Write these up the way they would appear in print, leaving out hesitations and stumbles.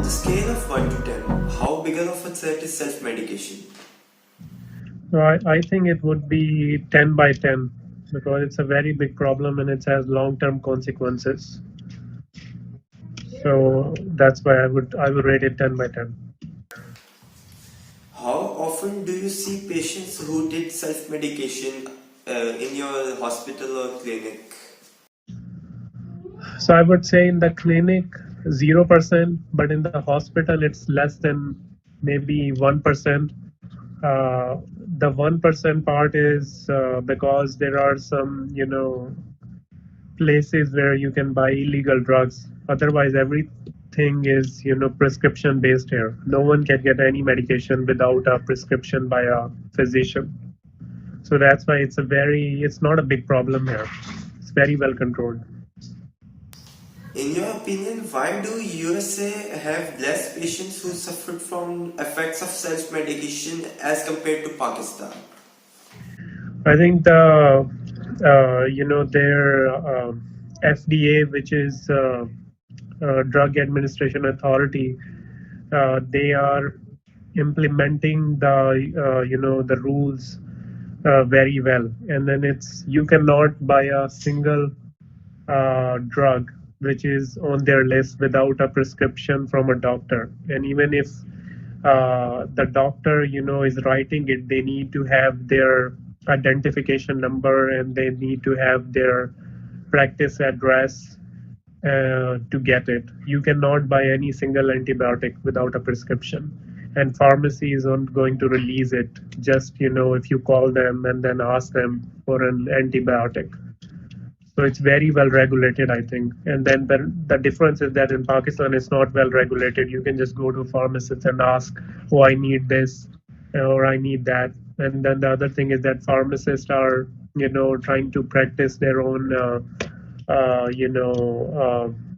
the scale of 1 to 10, how bigger of a threat is self-medication? So I think it would be 10 by 10 because it's a very big problem and it has long-term consequences. So that's why I would rate it 10 by 10. How often do you see patients who did self-medication in your hospital or clinic? So I would say in the clinic 0%, but in the hospital it's less than maybe 1%. The 1% part is because there are some, places where you can buy illegal drugs. Otherwise, everything is, prescription based here. No one can get any medication without a prescription by a physician. So that's why it's not a big problem here. It's very well controlled. In your opinion, why do USA have less patients who suffered from effects of self-medication as compared to Pakistan? I think their FDA, which is Drug Administration Authority, they are implementing the rules very well, and then you cannot buy a single drug which is on their list without a prescription from a doctor. And even if the doctor is writing it, they need to have their identification number and they need to have their practice address to get it. You cannot buy any single antibiotic without a prescription, and pharmacy is not going to release it just if you call them and then ask them for an antibiotic. So it's very well regulated, I think. And then the difference is that in Pakistan, it's not well regulated. You can just go to a pharmacist and ask, oh, I need this or I need that. And then the other thing is that pharmacists are, trying to practice their own,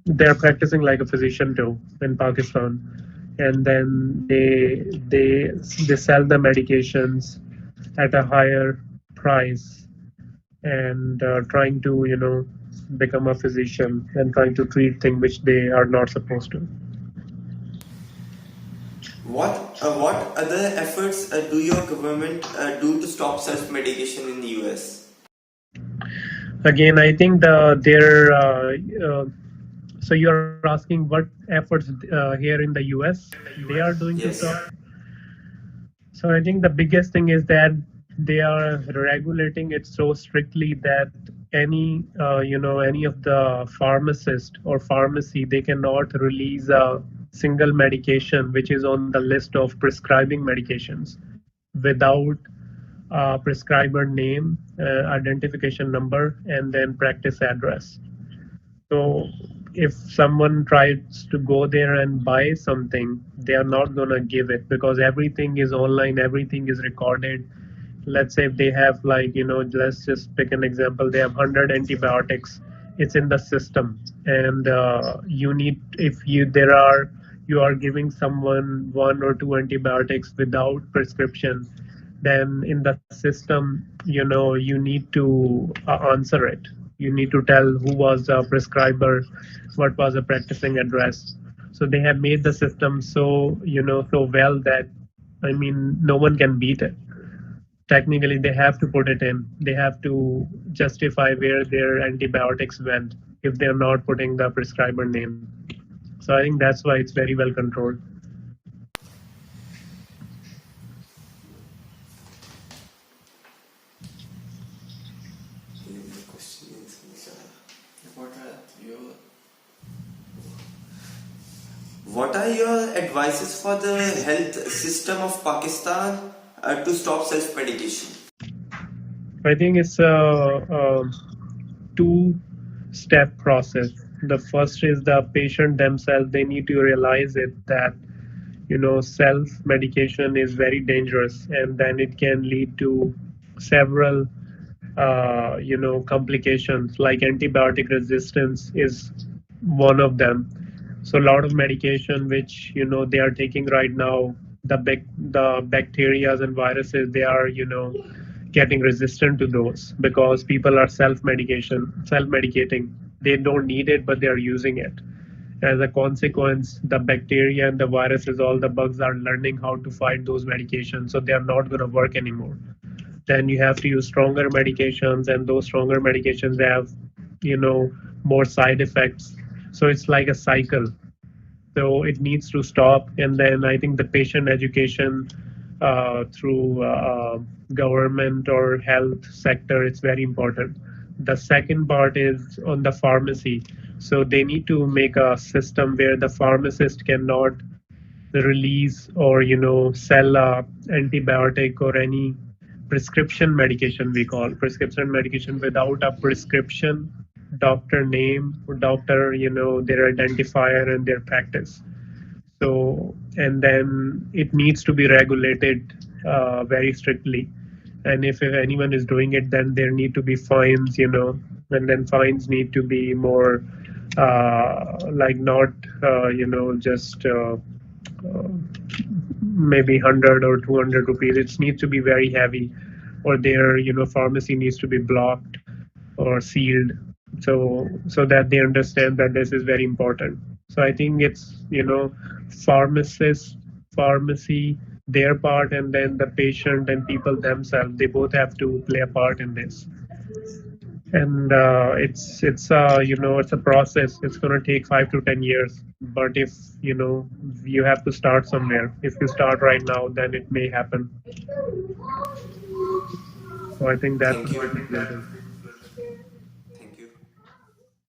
they're practicing like a physician too in Pakistan. And then they sell the medications at a higher price and trying to become a physician and trying to treat things which they are not supposed to. What other efforts do your government do to stop self-medication in the US? Again, I think so you're asking what efforts here in the US they are doing to Yes. stop. So I think the biggest thing is that they are regulating it so strictly that any of the pharmacist or pharmacy, they cannot release a single medication which is on the list of prescribing medications without prescriber name, identification number, and then practice address. So if someone tries to go there and buy something, they are not going to give it because everything is online, everything is recorded. Let's say if they have let's just pick an example, they have 100 antibiotics, it's in the system, and you need if you are giving someone one or two antibiotics without prescription, then in the system you need to answer it. You need to tell who was the prescriber, what was the practicing address. So they have made the system so well that no one can beat it. Technically they have to put it in, they have to justify where their antibiotics went if they're not putting the prescriber name. So I think that's why it's very well controlled. What are your advices for the health system of Pakistan to stop self-medication? I think it's a two-step process. The first is the patient themselves. They need to realize it that self-medication is very dangerous, and then it can lead to several complications, like antibiotic resistance is one of them. So a lot of medication which they are taking right now, the bacteria and viruses, they are getting resistant to those because people are self-medicating. They don't need it, but they are using it. As a consequence, the bacteria and the viruses, all the bugs are learning how to fight those medications, so they are not going to work anymore. Then you have to use stronger medications, and those stronger medications have, you know, more side effects. So it's like a cycle. So it needs to stop. And then I think the patient education through government or health sector, it's very important. The second part is on the pharmacy. So they need to make a system where the pharmacist cannot release or sell a antibiotic or any prescription medication, we call prescription medication, without a prescription, doctor name, doctor, their identifier and their practice. So, and then it needs to be regulated very strictly. And if anyone is doing it, then there need to be fines, and then fines need to be more like not, just maybe 100 or 200 rupees. It needs to be very heavy, or their, pharmacy needs to be blocked or sealed, so that they understand that this is very important. So I think it's, pharmacist, pharmacy, their part, and then the patient and people themselves, they both have to play a part in this. And it's a process. It's going to take 5 to 10 years, but if you have to start somewhere. If you start right now, then it may happen. So I think that's Thank my you. conclusion.